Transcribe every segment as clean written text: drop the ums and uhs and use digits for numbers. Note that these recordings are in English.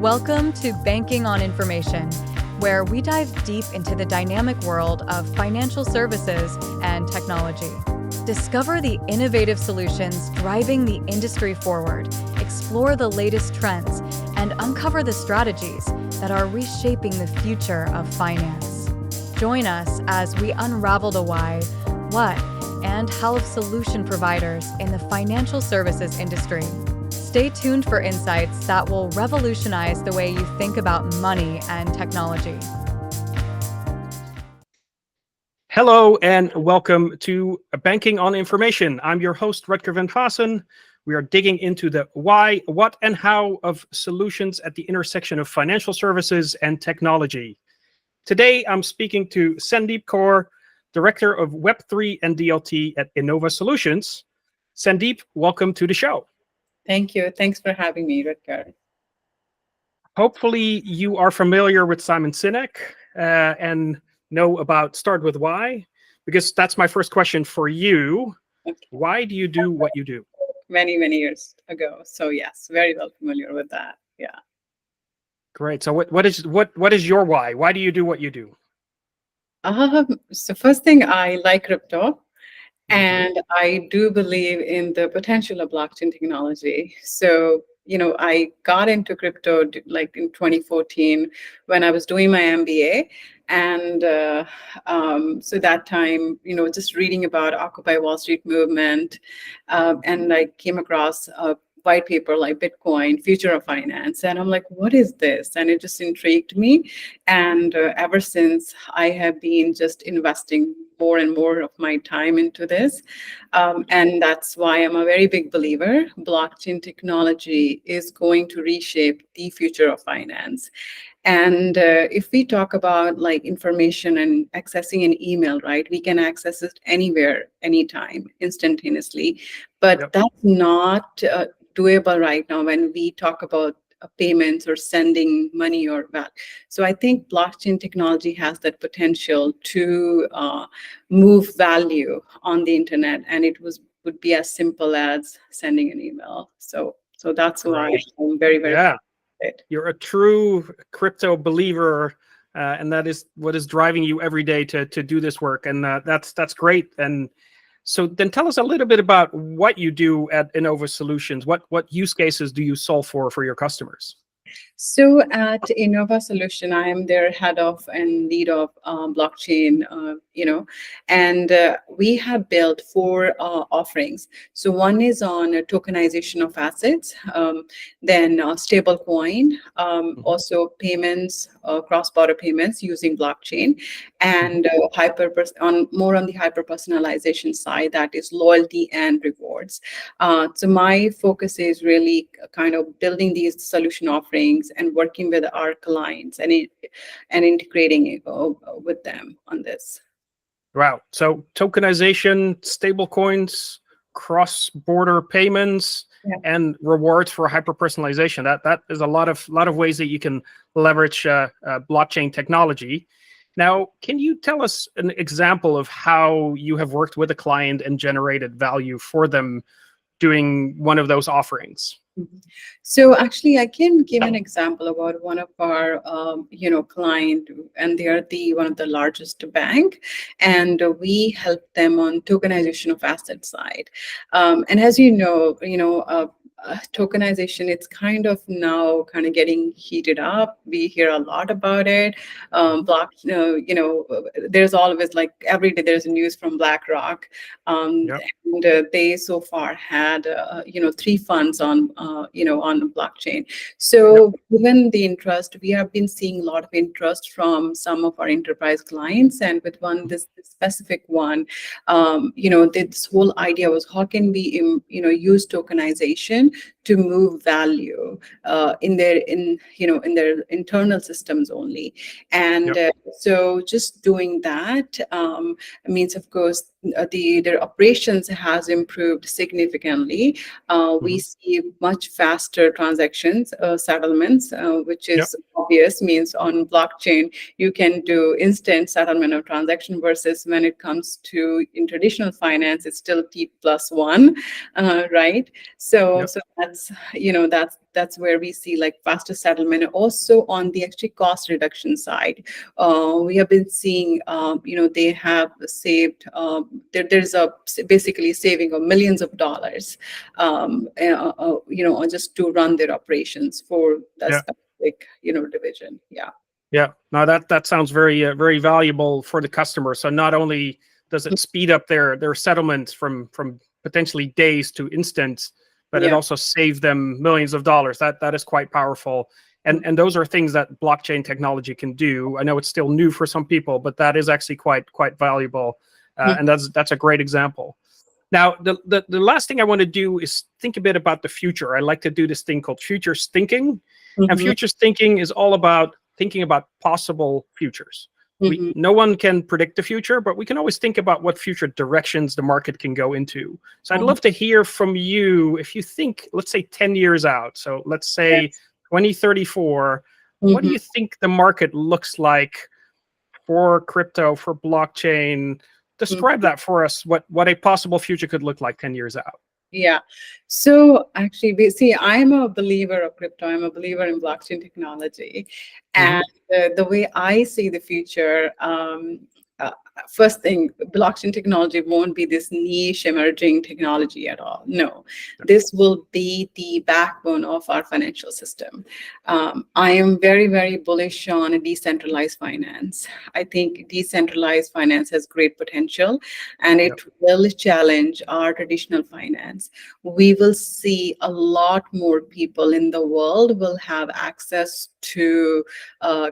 Welcome to Banking on Information, where we dive deep into the dynamic world of financial services and technology. Discover the innovative solutions driving the industry forward, explore the latest trends, and uncover the strategies that are reshaping the future of finance. Join us as we unravel the why, what, and how of solution providers in the financial services industry. Stay tuned for insights that will revolutionize the way you think about money and technology. Hello and welcome to Banking on Information. I'm your host, Rutger van Vassen. We are digging into the why, what, and how of solutions at the intersection of financial services and technology. Today, I'm speaking to Sandeep Kaur, Director of Web3 and DLT at Innova Solutions. Sandeep, welcome to the show. Thank you. Thanks for having me, Rutger. Hopefully, you are familiar with Simon Sinek and know about Start With Why, because that's my first question for you. Okay. Why do you do what you do? Many, many years ago. So yes, very well familiar with that. Yeah. Great. So what is your why? Why do you do what you do? So first thing, I like crypto. And I do believe in the potential of blockchain technology. So, I got into crypto like in 2014 when I was doing my MBA. And so that time, just reading about Occupy Wall Street movement, and I came across a white paper like Bitcoin, Future of Finance. And I'm like, what is this? And it just intrigued me. And ever since, I have been just investing more and more of my time into this. And that's why I'm a very big believer. Blockchain technology is going to reshape the future of finance. And if we talk about like information and accessing an email, right, we can access it anywhere, anytime, instantaneously. But that's not doable right now when we talk about payments or sending money or that. So I think blockchain technology has that potential to move value on the internet, and it would be as simple as sending an email. So that's why I'm very, very excited. You're a true crypto believer, and that is what is driving you every day to do this work, and that's great. And so then tell us a little bit about what you do at Innova Solutions. What use cases do you solve for your customers? So at Innova Solution, I am their head of and lead of blockchain, and we have built 4 offerings. So one is on tokenization of assets, then stablecoin, also payments, cross-border payments using blockchain, and more on the hyper-personalization side, that is loyalty and rewards. So my focus is really kind of building these solution offerings and working with our clients and integrating it with them on this. Wow. So tokenization, stablecoins, cross-border payments, and rewards for hyper-personalization. That is a lot of ways that you can leverage blockchain technology. Now, can you tell us an example of how you have worked with a client and generated value for them doing one of those offerings? So actually, I can give an example about one of our, client, and they are one of the largest bank, and we help them on tokenization of asset side. And as tokenization, it's kind of getting heated up. We hear a lot about it. There's always like every day there's news from BlackRock, and they so far had 3 funds on blockchain. So given the interest, we have been seeing a lot of interest from some of our enterprise clients, and with this specific one, this whole idea was how can we use tokenization to move value in their internal systems only. And so just doing that means, of course, their operations has improved significantly. We see much faster transactions, settlements, which is obvious, means on blockchain, you can do instant settlement of transaction versus when it comes to in traditional finance, it's still T+1, right? So that's that's where we see like faster settlement. Also on the actually cost reduction side, we have been seeing, they have saved, there's a basically saving of millions of dollars, just to run their operations for that Yeah. specific, division. Yeah. Yeah. Now that sounds very very valuable for the customer. So not only does it speed up their settlements from potentially days to instants, but it Yeah. also saves them millions of dollars. That is quite powerful. And those are things that blockchain technology can do. I know it's still new for some people, but that is actually quite valuable. And that's a great example. Now, the last thing I want to do is think a bit about the future. I like to do this thing called futures thinking. And futures thinking is all about thinking about possible futures. No one can predict the future, but we can always think about what future directions the market can go into. So I'd love to hear from you if you think, let's say 10 years out. So let's say 2034, what do you think the market looks like for crypto, for blockchain? Describe that for us, what a possible future could look like 10 years out. Yeah. So actually, I'm a believer of crypto. I'm a believer in blockchain technology. And the way I see the future, first thing, blockchain technology won't be this niche emerging technology at all. No, this will be the backbone of our financial system. I am very, very bullish on decentralized finance. I think decentralized finance has great potential, and it will challenge our traditional finance. We will see a lot more people in the world will have access to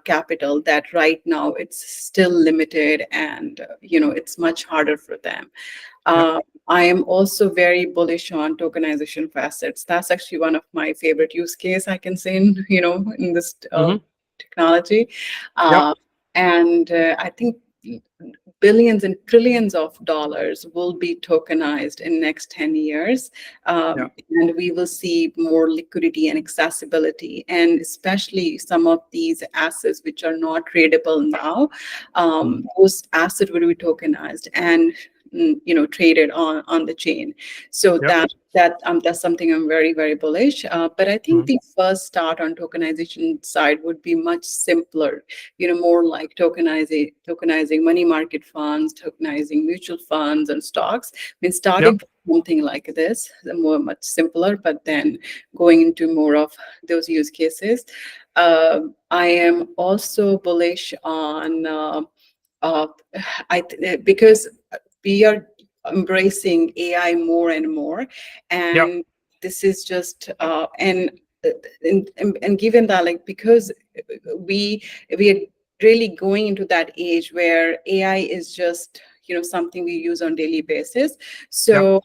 capital that right now it's still limited, and it's much harder for them. I am also very bullish on tokenization of assets. That's actually one of my favorite use case I can say in this technology. And I think billions and trillions of dollars will be tokenized in next 10 years. And we will see more liquidity and accessibility, and especially some of these assets which are not tradable now, those assets will be tokenized and traded on the chain. So that's something I'm very, very bullish. But I think the first start on tokenization side would be much simpler, more like tokenizing money market funds, tokenizing mutual funds and stocks. I mean, starting from something like this, much simpler, but then going into more of those use cases. I am also bullish on because we are embracing AI more and more, and this is just and given that, like, because we are really going into that age where AI is just something we use on daily basis. So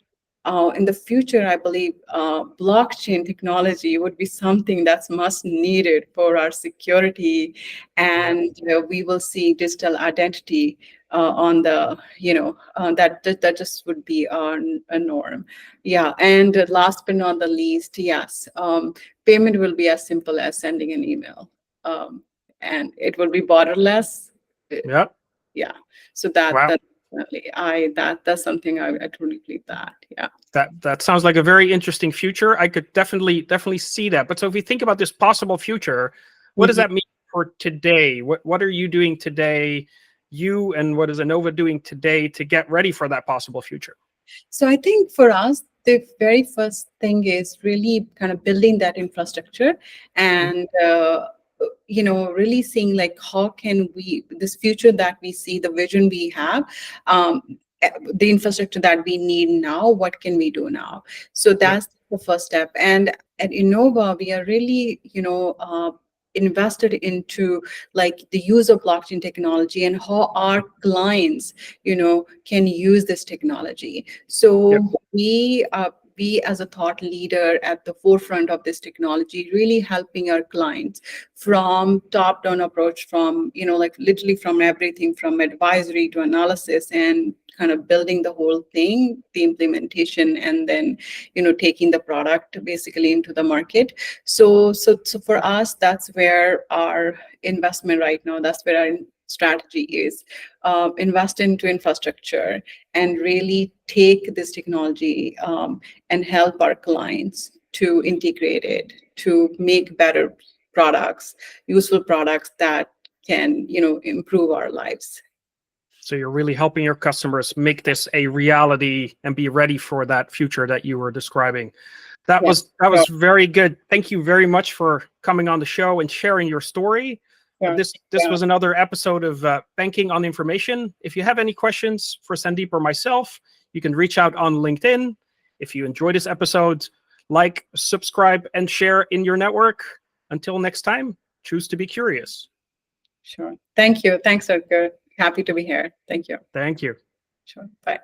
in the future, I believe blockchain technology would be something that's much needed for our security, and we will see digital identity on the that just would be a norm. And last but not the least, yes, payment will be as simple as sending an email, and it will be borderless. So that definitely that's something I truly believe that. That sounds like a very interesting future. I could definitely see that. But so if we think about this possible future, what does that mean for today? What are you doing today, you, and what is Innova doing today to get ready for that possible future? So I think for us, the very first thing is really kind of building that infrastructure, and really seeing like how can we, this future that we see, the vision we have, the infrastructure that we need now, what can we do now? So that's the first step. And at Innova, we are really invested into like the use of blockchain technology and how our clients can use this technology. So we as a thought leader at the forefront of this technology, really helping our clients from top-down approach, from like literally from everything from advisory to analysis, and kind of building the whole thing, the implementation, and then taking the product basically into the market. So for us, that's where our investment right now, that's where our strategy is. Invest into infrastructure and really take this technology and help our clients to integrate it, to make better products, useful products that can, improve our lives. So you're really helping your customers make this a reality and be ready for that future that you were describing. That was very good. Thank you very much for coming on the show and sharing your story. This was another episode of Banking on Information. If you have any questions for Sandeep or myself, you can reach out on LinkedIn. If you enjoyed this episode, like, subscribe, and share in your network. Until next time, choose to be curious. Sure. Thank you. Thanks, Edgar. Happy to be here. Thank you. Thank you. Sure. Bye.